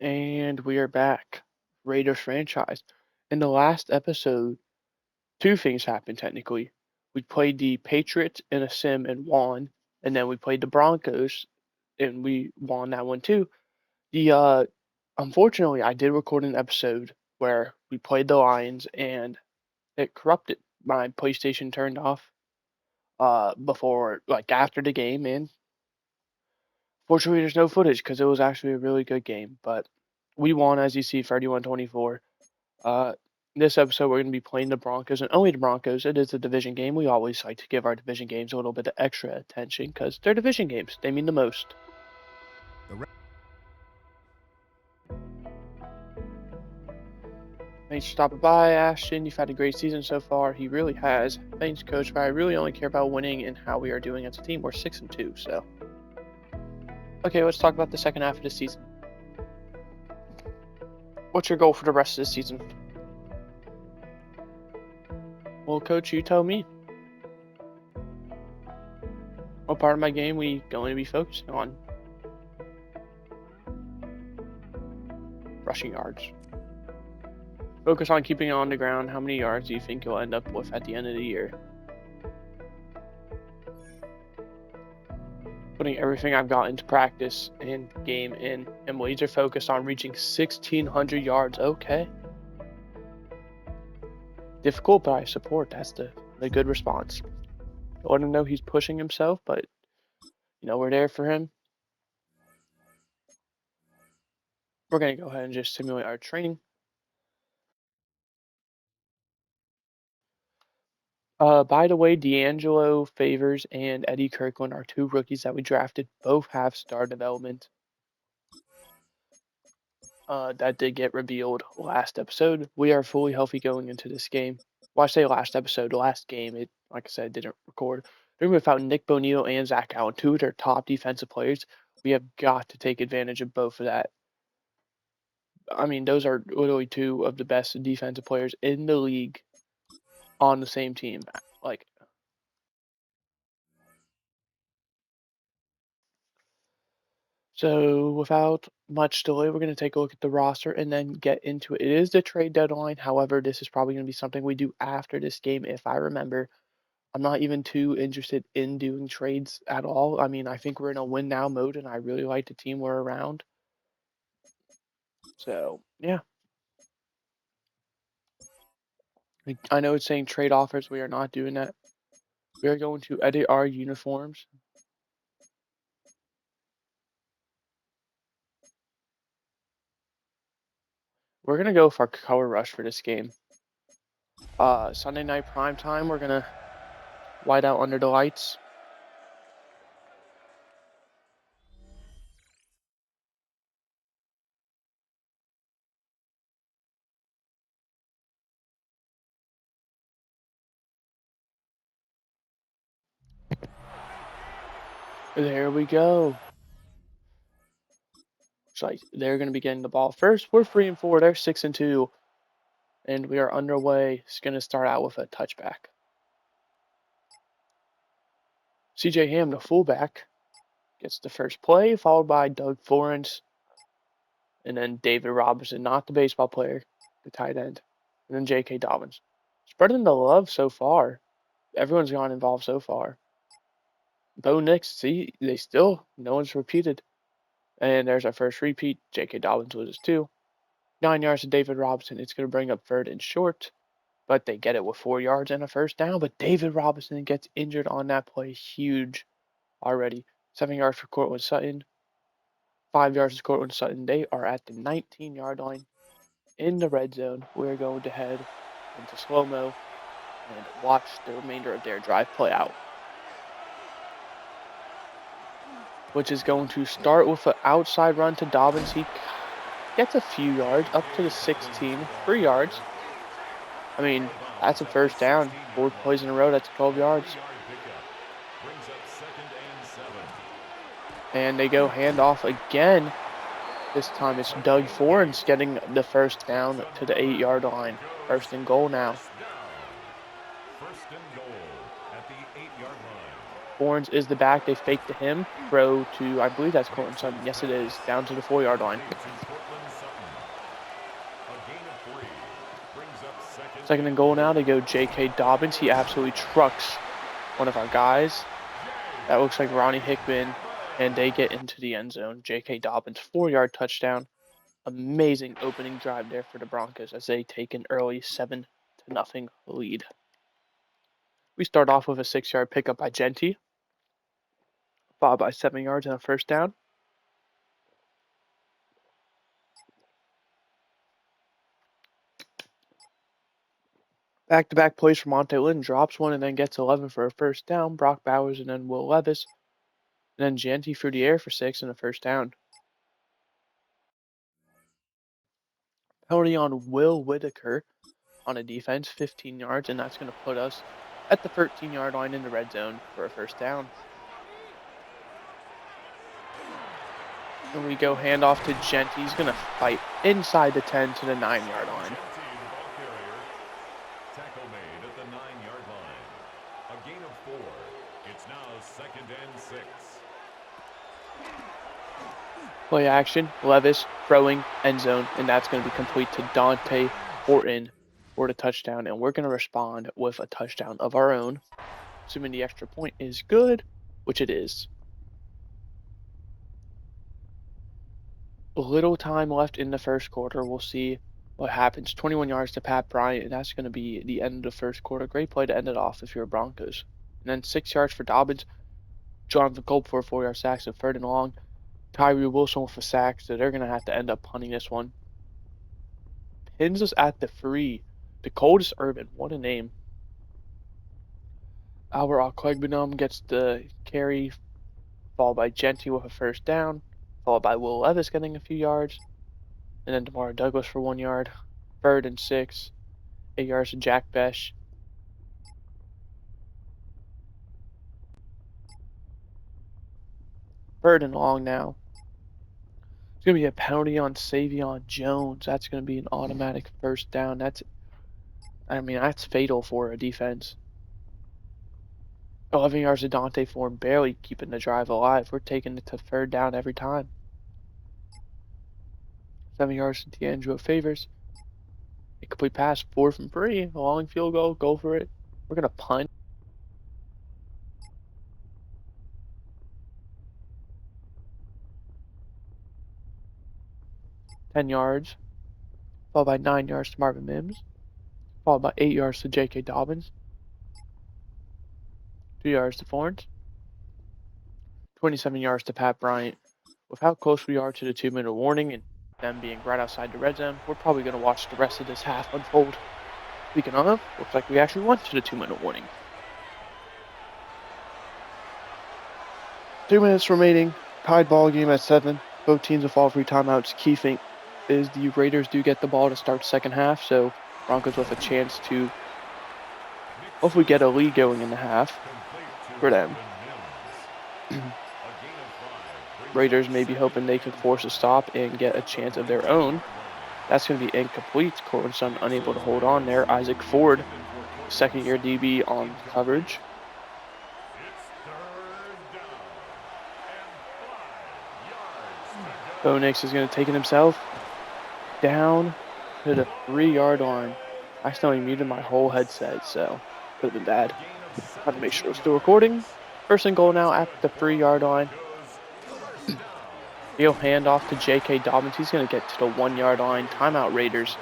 And we are back. Raiders franchise. In the last episode, two things happened technically. We played the Patriots in a sim and won, and then we played the Broncos and we won that one too. The Unfortunately I did record an episode where we played the Lions and it corrupted. My PlayStation turned off before after the game, and fortunately there's no footage because it was actually a really good game. But we won, as you see, 31-24. Uh, this episode, we're going to be playing the Broncos and only the Broncos. It is a division game. We always like to give our division games a little bit of extra attention because they're division games. They mean the most. Thanks for stopping by, Ashton. You've had a great season so far. He really has. Thanks, Coach. But I really only care about winning and how we are doing as a team. We're 6-2, so. Okay, let's talk about the second half of the season. What's your goal for the rest of the season? Well, Coach, you tell me. What part of my game we going to be focusing on? Rushing yards. Focus on keeping it on the ground. How many yards do you think you'll end up with at the end of the year? Putting everything I've got into practice and game in. I'm laser focused on reaching 1,600 yards. Okay. Difficult, but I support. That's the good response. I want to know he's pushing himself, but we're there for him. We're going to go ahead and just simulate our training. By the way, D'Angelo Favors and Eddie Kirkland are two rookies that we drafted. Both have star development. That did get revealed last episode. We are fully healthy going into this game. Well, I say last episode, last game. It, like I said, didn't record. They're without Nick Bonito and Zach Allen, two of their top defensive players. We have got to take advantage of both of that. I mean, those are literally two of the best defensive players in the league on the same team. Like, so without much delay, we're going to take a look at the roster and then get into it. It is the trade deadline. However, this is probably going to be something we do after this game, if I remember. I'm not even too interested in doing trades at all. I mean, I think we're in a win now mode, and I really like the team we're around. So, yeah. I know it's saying trade offers. We are not doing that. We are going to edit our uniforms. We're going to go for color rush for this game. Sunday night prime time, we're going to white out under the lights. There we go. Looks like they're going to be getting the ball first. We're 3-4. They're 6-2. And we are underway. It's going to start out with a touchback. CJ Ham, the fullback, gets the first play, followed by Doug Florence, and then David Robinson, not the baseball player, the tight end, and then J.K. Dobbins. Spreading the love so far. Everyone's gone involved so far. Bo Nix, see, no one's repeated. And there's our first repeat. J.K. Dobbins loses 2. 9 yards to David Robinson. It's going to bring up third and short, but they get it with 4 yards and a first down. But David Robinson gets injured on that play. Huge already. 7 yards for Cortland Sutton. 5 yards to Cortland Sutton. They are at the 19-yard line in the red zone. We're going to head into slow-mo and watch the remainder of their drive play out, which is going to start with an outside run to Dobbins. He gets a few yards, up to the 16, 3 yards. I mean, that's a first down. 4 plays in a row, that's 12 yards. And they go handoff again. This time it's Doug Florence getting the first down to the 8-yard line. First and goal now. Florence is the back. They fake to him. Throw to, I believe that's Cortland Sutton. Yes, it is. Down to the 4-yard line. Second and goal now. They go J.K. Dobbins. He absolutely trucks one of our guys. That looks like Ronnie Hickman, and they get into the end zone. J.K. Dobbins, 4-yard touchdown. Amazing opening drive there for the Broncos as they take an early 7-0 lead. We start off with a 6-yard pickup by Genty, followed by 7 yards and a first down. Back-to-back plays for Monte Lynn, drops one and then gets 11 for a first down. Brock Bowers and then Will Levis. And then Genty through the air for 6 and a first down. Penalty on Will Whitaker on a defense, 15 yards, and that's going to put us at the 13-yard line in the red zone for a first down. And we go handoff to Genty. He's going to fight inside the 10 to the 9-yard line. Tackle made at the 9-yard line. A gain of 4. It's now 2nd and 6. Play action, Levis throwing end zone, and that's going to be complete to Dante Horton for the touchdown. And we're going to respond with a touchdown of our own, assuming the extra point is good, which it is. A little time left in the first quarter. We'll see what happens. 21 yards to Pat Bryant, and that's going to be the end of the first quarter. Great play to end it off if you're Broncos. And then 6 yards for Dobbins. Jonathan Culp for a 4-yard sack, so 3rd and long. Tyree Wilson with a sack, so they're going to have to end up punting this one. Pins us at the 3. The coldest Urban, what a name. Albert Okwegbunam gets the carry, followed by Genty with a first down, followed by Will Levis getting a few yards, and then Demario Douglas for 1 yard. 3rd and 6, 8 yards to Jack Besh. Third and long now. It's going to be a penalty on Savion Jones. That's going to be an automatic first down. That's fatal for a defense. 11 yards to Dante Form, barely keeping the drive alive. We're taking it to 3rd down every time. 7 yards to D'Angelo Favors. Incomplete pass, 4 from 3. A long field goal, go for it. We're going to punt. 10 yards, followed by 9 yards to Marvin Mims, followed by 8 yards to J.K. Dobbins, 2 yards to Fornes, 27 yards to Pat Bryant. With how close we are to the 2-minute warning and them being right outside the red zone, we're probably going to watch the rest of this half unfold. Speaking of, looks like we actually went to the 2-minute warning. 2 minutes remaining, tied ball game at 7. Both teams will fall 3 timeouts. Key thing is the Raiders do get the ball to start the second half, so Broncos with a chance to hopefully get a lead going in the half for them. Raiders may be hoping they can force a stop and get a chance of their own. That's going to be incomplete. Corbinson unable to hold on there. Isaac Ford, second-year DB on coverage. Bo Nix is going to take it himself down to the 3-yard line. I accidentally muted my whole headset, so could have been bad. Have to make sure it's still recording. First and goal now at the 3-yard line. He'll hand off to J.K. Dobbins. He's going to get to the 1-yard line. Timeout Raiders.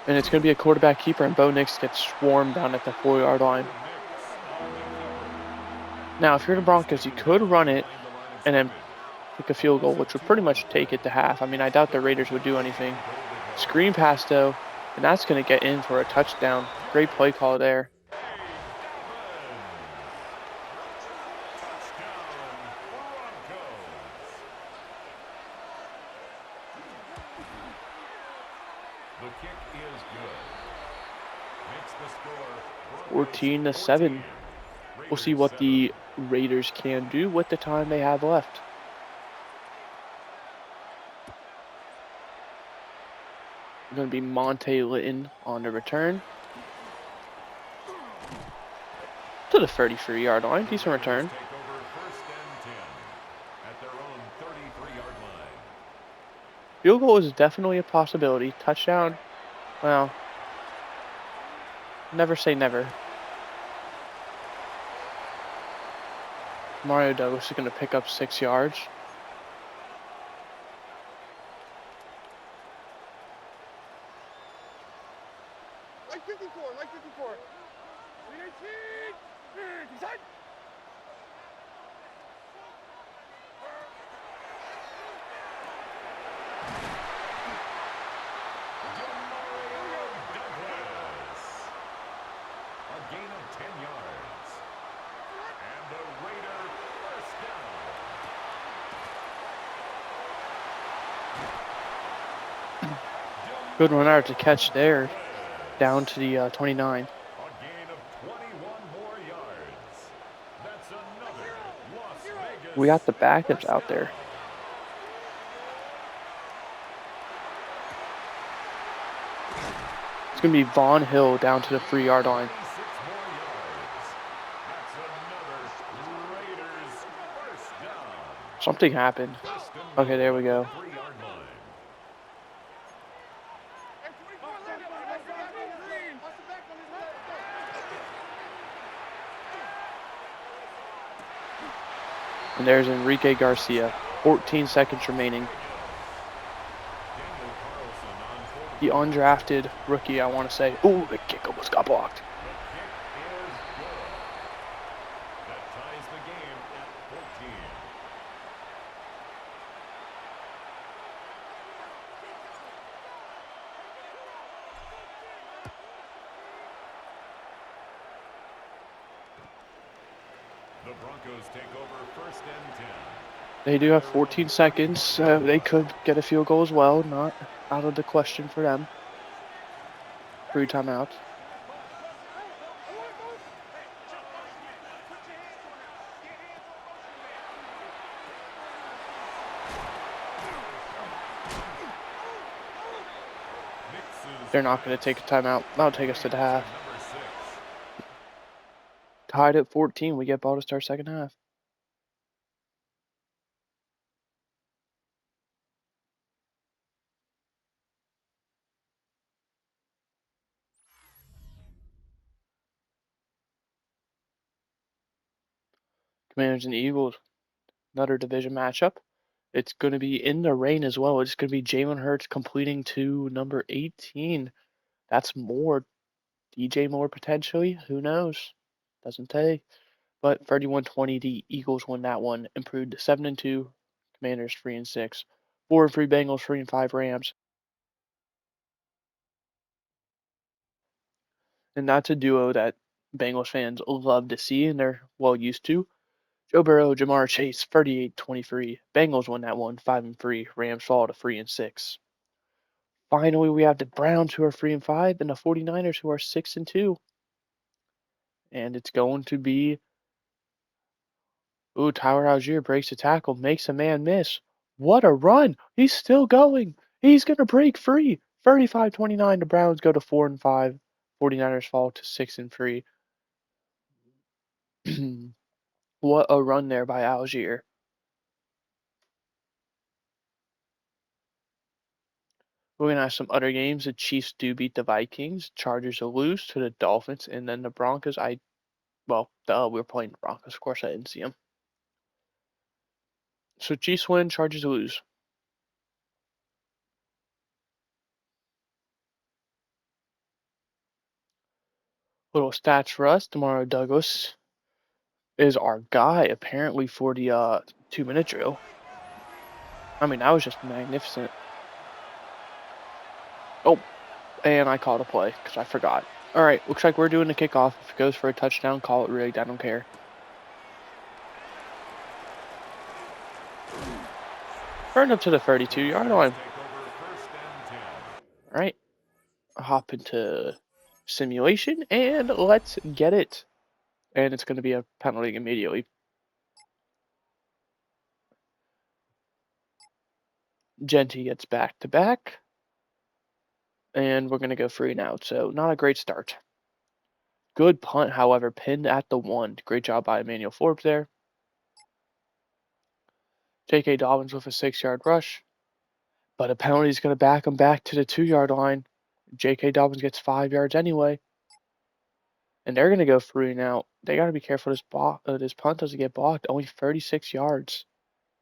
And it's going to be a quarterback keeper, and Bo Nix gets swarmed down at the 4-yard line. Now, if you're the Broncos, you could run it and then kick a field goal, which would pretty much take it to half. I mean, I doubt the Raiders would do anything. Screen pass, though, and that's going to get in for a touchdown. Great play call there. The kick is good. Makes the score 14-7. We'll see what the Raiders can do with the time they have left. Going to be Monte Litton on the return. To the 33-yard line. Decent return. Field goal is definitely a possibility. Touchdown, well, never say never. Mario Douglas is going to pick up 6 yards. Like 54, like 54. 318. Decide. A gain of 10 yards. And the Raider first down. Good run out to catch there. Down to the 29. A gain of 21 more yards. That's another Las Vegas We got the backups first out down. there. It's going to be Vaughn Hill down to the 3-yard line. 26 more yards. That's another Raiders first down. Something happened. First and Okay, there goal we at go. the 3-yard line. And 24 left. Watch the back on his left. Watch the back on his left. And there's Enrique Garcia. 14 seconds remaining. Daniel Carlson on fourth. The undrafted rookie, I want to say. Ooh, the kick almost got blocked. The kick is good. That ties the game at 14. The Broncos take over first and 10. They do have 14 seconds. They could get a field goal as well. Not out of the question for them. 3 timeouts. They're not going to take a timeout. That'll take us to the half. Number 6. Tied at 14. We get ball to start second half. Commanders and Eagles. Another division matchup. It's going to be in the rain as well. It's going to be Jalen Hurts completing to number 18. That's more. DJ Moore potentially. Who knows? Doesn't say. But 31-20, the Eagles won that one. Improved to 7-2. Commanders 3-6. 4-3 Bengals. 3-5 Rams. And that's a duo that Bengals fans love to see and they're well used to. Joe Burrow, Jamar Chase, 38-23. Bengals won that one, 5-3. Rams fall to 3-6. Finally, we have the Browns who are 3-5 and the 49ers who are 6-2. And it's going to be, ooh, Tyler Algier breaks a tackle, makes a man miss. What a run! He's still going. He's going to break free. 35-29. The Browns go to 4-5. 49ers fall to 6-3. What a run there by Algier. We're going to have some other games. The Chiefs do beat the Vikings. Chargers will lose to the Dolphins. And then the Broncos, we're playing the Broncos. Of course, I didn't see them. So Chiefs win, Chargers lose. Little stats for us. Tomorrow Douglas is our guy, apparently, for the 2-minute drill. I mean, that was just magnificent. Oh, and I called a play because I forgot. All right, looks like we're doing the kickoff. If it goes for a touchdown, call it rigged. I don't care. Turn up to the 32-yard line. Take over first and 10. All right, hop into simulation and let's get it. And it's going to be a penalty immediately. Genty gets back to back. And we're going to go 3 and out. So not a great start. Good punt, however, pinned at the 1. Great job by Emmanuel Forbes there. J.K. Dobbins with a 6-yard rush. But a penalty is going to back him back to the 2-yard line. J.K. Dobbins gets 5 yards anyway. And they're going to go 3 now. They got to be careful this punt doesn't get blocked. Only 36 yards.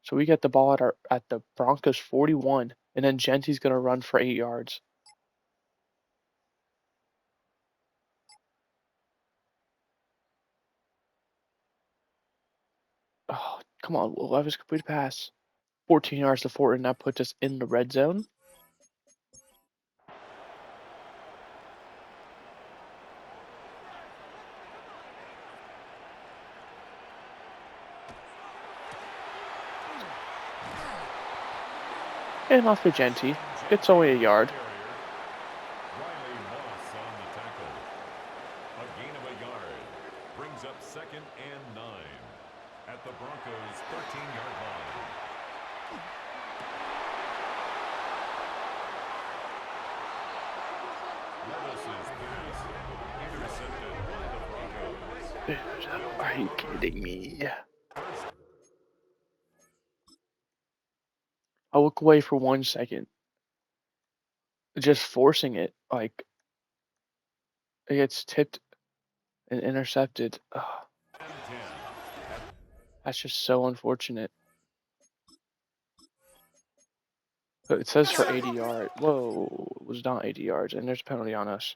So we get the ball at the Broncos 41. And then Genty's going to run for 8 yards. Oh, come on. Levis complete pass. 14 yards to Fortin. That puts us in the red zone. And off to Genty. It's only a yard. Riley Moss on the tackle. A gain of a yard brings up 2nd and 9 at the Broncos' 13-yard line. Levis's pass intercepted by the Broncos. Are you kidding me? I'll look away for 1 second. Just forcing it. Like, it gets tipped and intercepted. Ugh, that's just so unfortunate. But it says for 80 yards. Whoa, it was not 80 yards, and there's a penalty on us.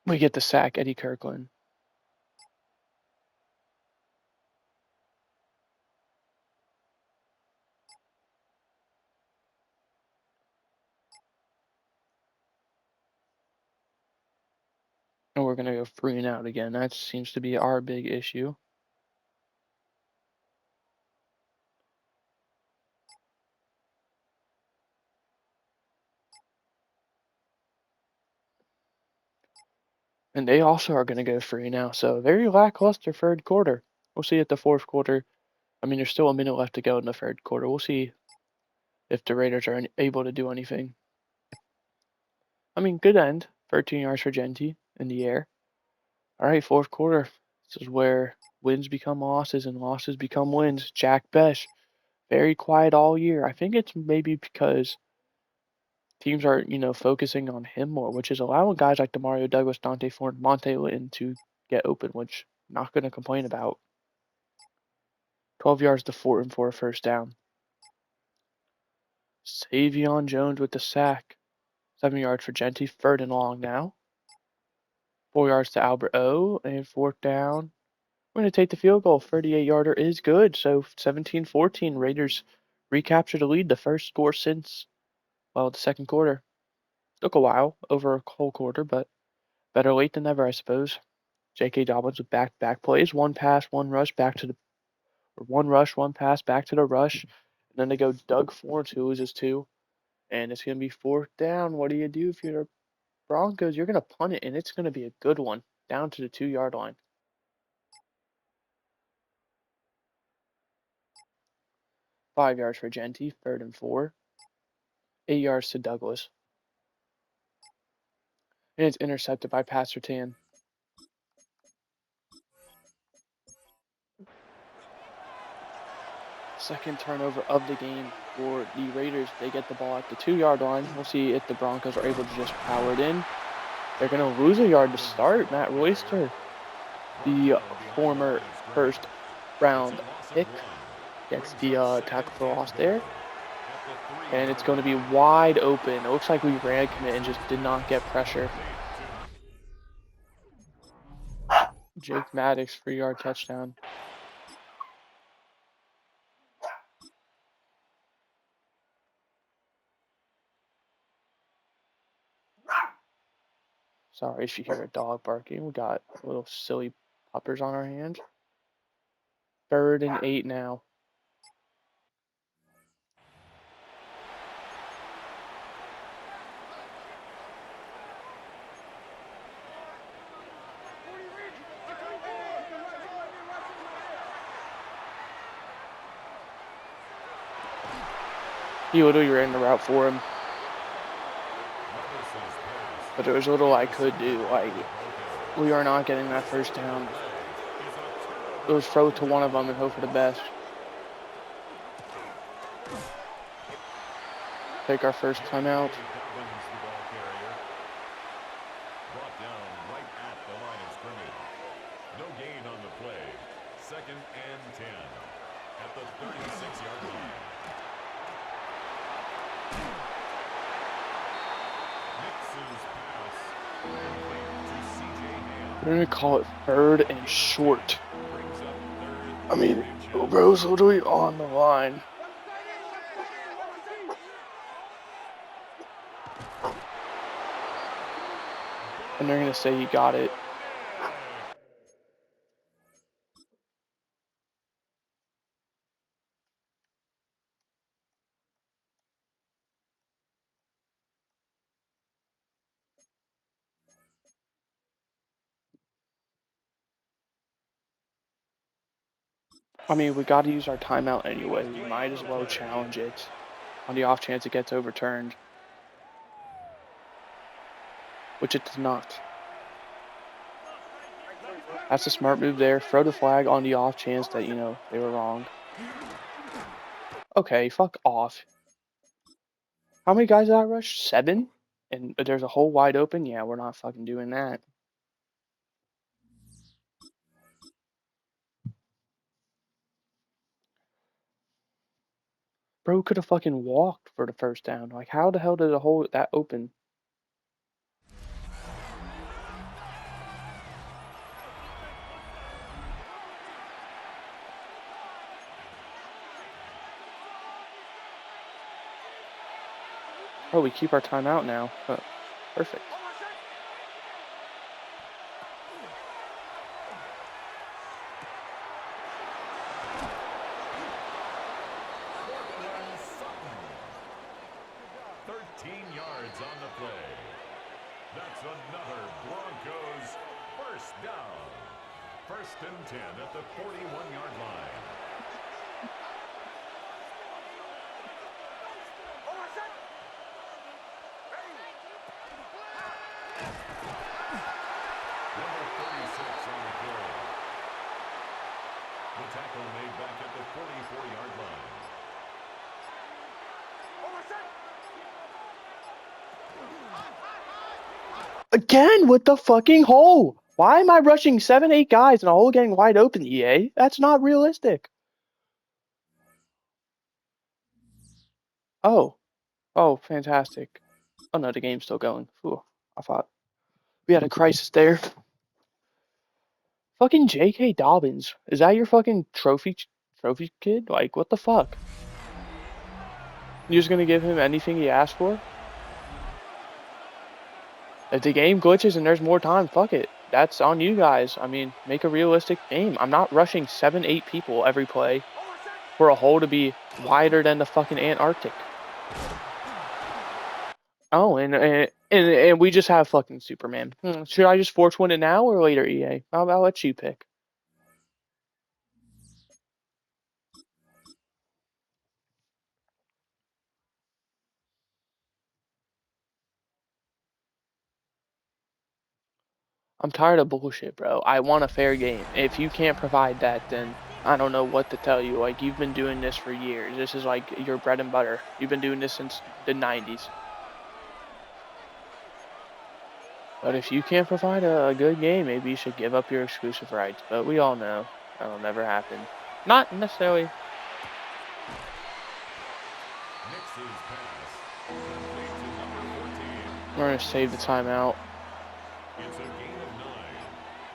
We get the sack, Eddie Kirkland. And we're going to go 3 and out again. That seems to be our big issue. And they also are going to go 3 now. So very lackluster 3rd quarter. We'll see at the 4th quarter. I mean, there's still a minute left to go in the 3rd quarter. We'll see if the Raiders are able to do anything. I mean, good end. 13 yards for Genty in the air. All right, 4th quarter. This is where wins become losses and losses become wins. Jack Besh, very quiet all year. I think it's maybe because teams are, focusing on him more, which is allowing guys like Demario Douglas, Dante Ford, Monte Litton to get open, which I'm not going to complain about. 12 yards to Fortin for a 1st down. Savion Jones with the sack. 7 yards for Genty. 3rd and long now. 4 yards to Albert O. And 4th down. We're going to take the field goal. 38-yarder is good. So 17-14. Raiders recapture the lead. The first score since, the 2nd quarter. Took a while, over a whole quarter, but better late than never, I suppose. J.K. Dobbins with back plays. 1 pass, 1 rush, or 1 rush, 1 pass, back to the rush. And then they go Doug Florence, who loses 2. And it's going to be 4th down. What do you do if you're the Broncos? You're going to punt it, and it's going to be a good one. Down to the 2-yard line. 5 yards for Genty. 3rd and 4. 8 yards to Douglas. And it's intercepted by Pastertan. Second turnover of the game for the Raiders. They get the ball at the 2-yard line. We'll see if the Broncos are able to just power it in. They're going to lose a yard to start. Matt Royster, the former 1st round pick, gets the tackle for loss there. And it's going to be wide open. It looks like we ran commit and just did not get pressure. Jake Maddox, 3-yard touchdown. Sorry if you hear a dog barking. We got little silly puppers on our hands. 3rd and 8 now. He literally ran the route for him. but there was little I could do. Like, we are not getting that first down. It was throw to one of them and hope for the best. Take our first timeout. Brought down right at the line of scrimmage. No gain on the play. 2nd and 10 at the 36-yard line. Nix's pass complete to C.J. Ham. We're gonna call it 3rd and short. Brings up 3rd I mean, and inches. bro's literally on the line. And they're gonna say he got it. I mean, we got to use our timeout anyway. We might as well challenge it on the off chance it gets overturned, which it does not. That's a smart move there. Throw the flag on the off chance that, you know, they were wrong. Okay, fuck off. How many guys did I rush? 7? And there's a hole wide open? Yeah, we're not fucking doing that. Bro could have fucking walked for the first down. Like, how the hell did the hole that open? Oh, we keep our timeout now. Perfect. Cortland Sutton. 13 yards on the play. That's another Broncos first down. 1st and 10 at the 41-yard line. Number 36 on the play. The tackle made back at the 44-yard line. Again with the fucking hole. Why am I rushing 7, 8 guys and a hole getting wide open, EA? That's not realistic. Oh. Oh, fantastic. Oh no, the game's still going. Ooh, I thought we had a crisis there. Fucking J.K. Dobbins. Is that your fucking trophy kid? Like, what the fuck? You're just gonna give him anything he asked for? If the game glitches and there's more time, fuck it. That's on you guys. I mean, make a realistic game. I'm not rushing 7, 8 people every play for a hole to be wider than the fucking Antarctic. Oh, and we just have fucking Superman. Should I just force win it now or later, EA? I'll let you pick. I'm tired of bullshit, bro. I want a fair game. If you can't provide that, then I don't know what to tell you. Like, you've been doing this for years. This is like your bread and butter. You've been doing this since the 90s. But if you can't provide a good game, maybe you should give up your exclusive rights. But we all know that'll never happen. Not necessarily. Nix's pass complete to number 14. We're going to save the timeout. It's a gain of 9.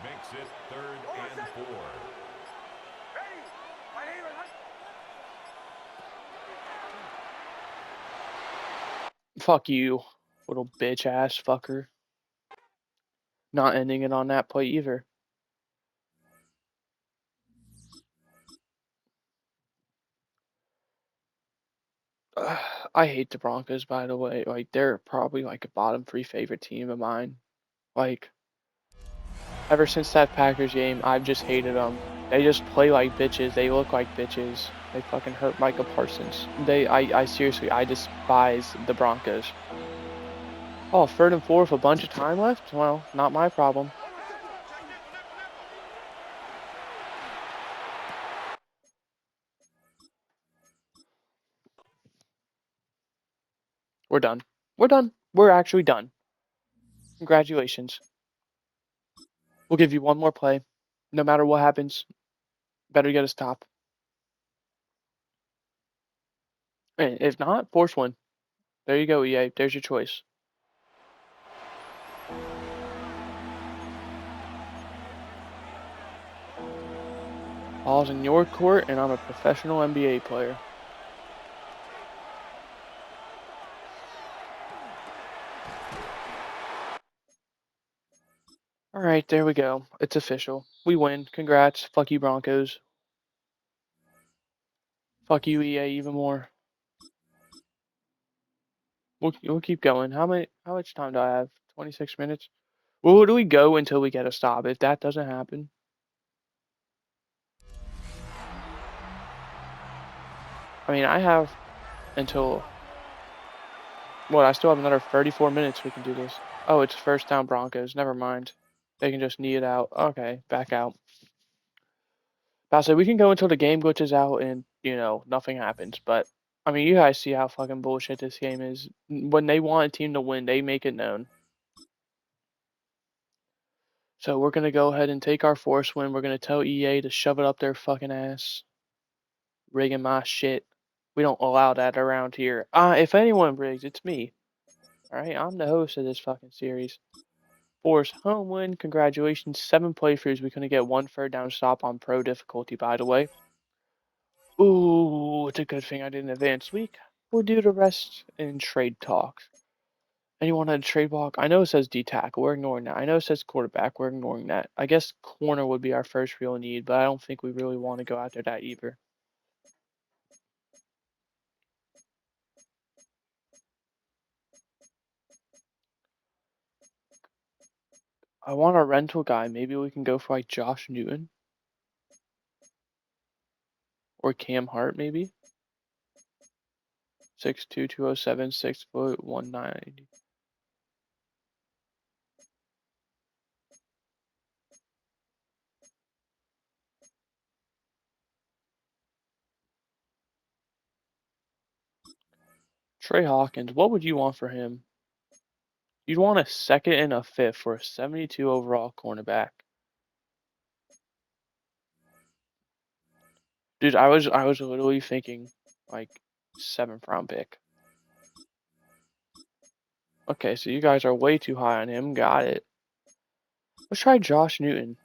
Makes it 3rd and 4. Fuck you, little bitch ass fucker. Not ending it on that play either. I hate the Broncos, by the way. Like, they're probably like a bottom 3 favorite team of mine. Like, ever since that Packers game, I've just hated them. They just play like bitches. They look like bitches. They fucking hurt Micah Parsons. I seriously, I despise the Broncos. Oh, 3rd and 4 with a bunch of time left? Well, not my problem. We're done. We're done. We're actually done. Congratulations. We'll give you one more play. No matter what happens, better get a stop. And if not, force one. There you go, EA. There's your choice. Ball's in your court, and I'm a professional NBA player. All right, there we go. It's official. We win. Congrats. Fuck you, Broncos. Fuck you, EA, even more. We'll keep going. How much time do I have? 26 minutes. Well, where do we go until we get a stop? If that doesn't happen, I mean, I have until what? I still have another 34 minutes. We can do this. Oh, it's first down Broncos. Never mind. They can just knee it out. Okay, back out. I said we can go until the game glitches out and nothing happens. But I mean, you guys see how fucking bullshit this game is. When they want a team to win, they make it known. So we're gonna go ahead and take our force win. We're gonna tell EA to shove it up their fucking ass. Rigging my shit. We don't allow that around here. If anyone rigs, it's me. Alright, I'm the host of this fucking series. Force home win. Congratulations. 7 playthroughs. We couldn't get one third down stop on pro difficulty, by the way. Ooh, it's a good thing I didn't advance week. We'll do the rest in trade talks. Anyone had a trade block? I know it says D tackle. We're ignoring that. I know it says quarterback. We're ignoring that. I guess corner would be our first real need, but I don't think we really want to go after that either. I want a rental guy. Maybe we can go for like Josh Newton or Cam Hart, maybe. 6'2", 207, 6', 190. Trey Hawkins, what would you want for him? You'd want a second and a fifth for a 72 overall cornerback. Dude, I was literally thinking like 7th round pick. Okay, so you guys are way too high on him. Got it. Let's try Josh Newton.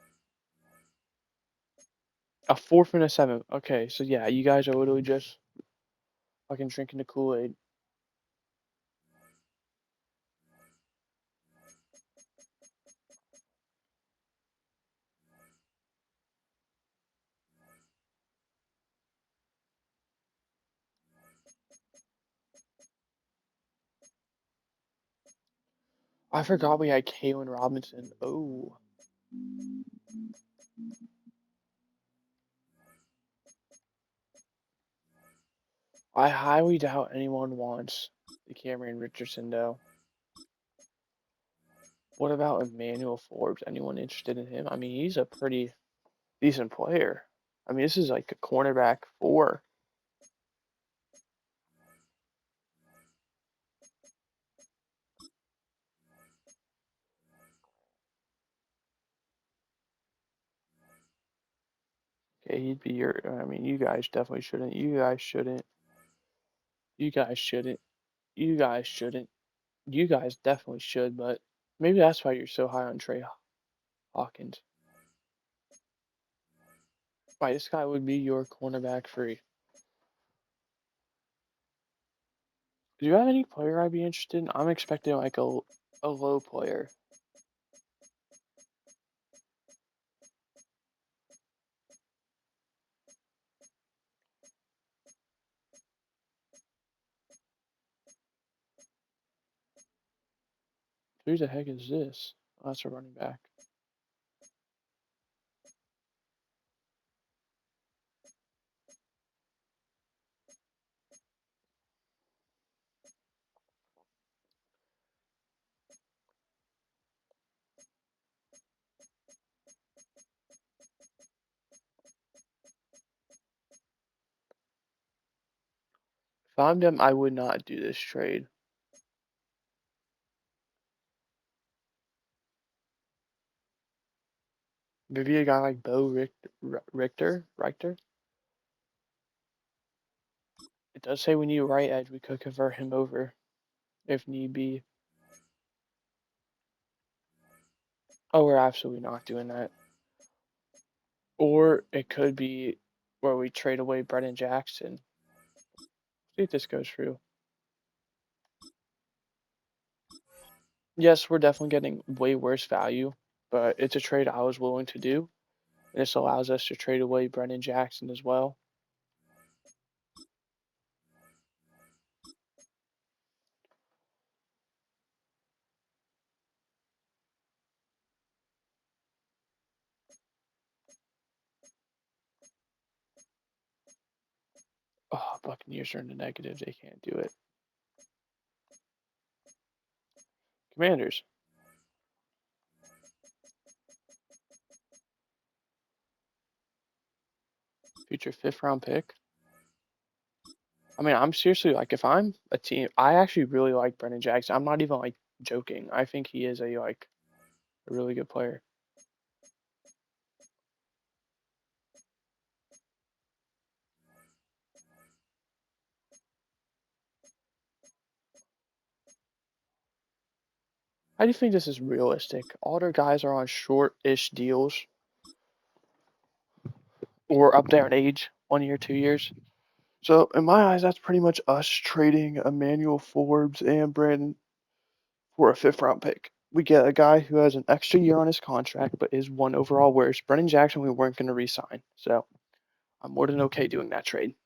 A 4th and a 7th. Okay, so yeah, you guys are literally just fucking drinking the Kool-Aid. I forgot we had Kalen Robinson. Oh. I highly doubt anyone wants the Cameron Richardson, though. What about Emmanuel Forbes? Anyone interested in him? I mean, he's a pretty decent player. I mean, this is like a cornerback 4. Okay, he'd be your. I mean, you guys definitely shouldn't. You guys shouldn't. You guys shouldn't. You guys shouldn't. You guys definitely should, but maybe that's why you're so high on Trey Hawkins. Why, this guy would be your cornerback 3. Do you have any player I'd be interested in? I'm expecting like a low player. Who the heck is this? Oh, that's a running back. I'm them, I would not do this trade. Maybe a guy like Richter. It does say we need a right edge. We could convert him over if need be. Oh, we're absolutely not doing that. Or it could be where we trade away Brennan Jackson. See if this goes through. Yes, we're definitely getting way worse value, but it's a trade I was willing to do. And this allows us to trade away Brennan Jackson as well. Oh, Buccaneers are in the negative. They can't do it. Commanders. Future 5th-round pick. I mean, I'm seriously like, if I'm a team, I actually really like Brennan Jackson. I'm not even like joking. I think he is a really good player. How do you think this is realistic? All their guys are on short-ish deals or up there in age, 1 year, 2 years. So in my eyes, that's pretty much us trading Emmanuel Forbes and Brandon for a 5th-round pick. We get a guy who has an extra year on his contract, but is 1 overall worse. Brennan Jackson, we weren't going to re-sign, so I'm more than okay doing that trade.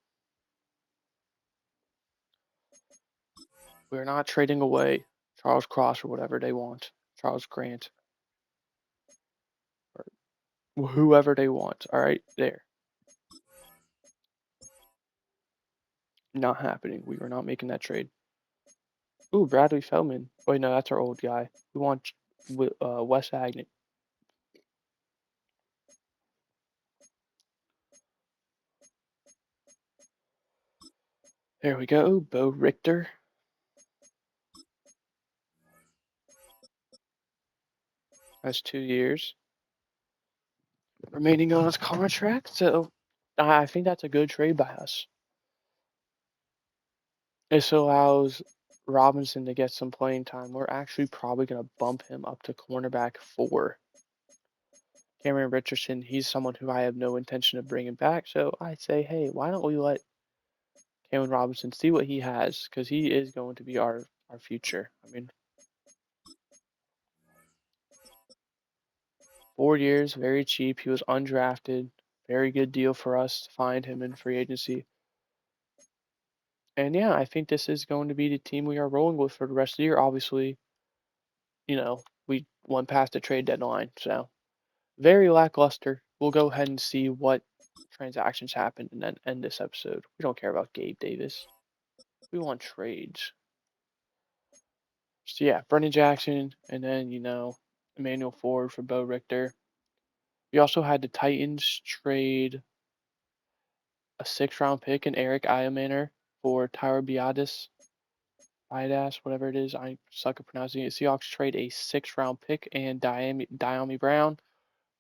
We're not trading away Charles Cross or whatever they want, Charles Grant, or whoever they want. All right, there. Not happening. We were not making that trade. Ooh, Bradley Feldman. Wait, no, that's our old guy. We want Wes Agnew. There we go. Bo Richter. That's 2 years remaining on his contract. So I think that's a good trade by us. This allows Robinson to get some playing time. We're actually probably going to bump him up to cornerback 4. Cameron Richardson, he's someone who I have no intention of bringing back. So I say, hey, why don't we let Cameron Robinson see what he has? Because he is going to be our future. I mean, 4 years, very cheap. He was undrafted. Very good deal for us to find him in free agency. And yeah, I think this is going to be the team we are rolling with for the rest of the year. Obviously, we went past the trade deadline, so very lackluster. We'll go ahead and see what transactions happen and then end this episode. We don't care about Gabe Davis. We want trades. So yeah, Brendan Jackson and then, Emmanuel Ford for Bo Richter. We also had the Titans trade a 6th-round pick and Eric Iamaner for Tyler Biadasz, whatever it is. I suck at pronouncing it. Seahawks trade a 6th-round pick and Diami Brown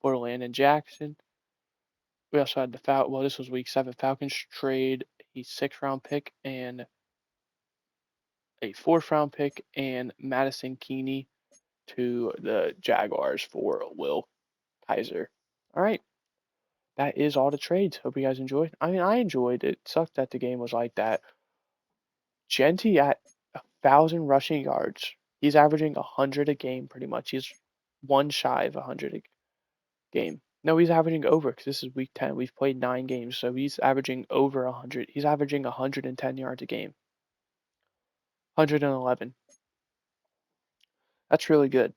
for Landon Jackson. We also had this was week 7. Falcons trade a 6th-round pick and a 4th-round pick and Madison Keeney to the Jaguars for Will Kaiser. All right. That is all the trades. Hope you guys enjoyed. I mean, I enjoyed it. Sucked that the game was like that. Genty at 1,000 rushing yards. He's averaging 100 a game pretty much. He's one shy of 100 a game. No, he's averaging over because this is week 10. We've played 9 games, so he's averaging over 100. He's averaging 110 yards a game. 111. That's really good.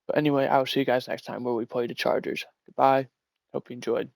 But anyway, I will see you guys next time where we play the Chargers. Goodbye. Hope you enjoyed.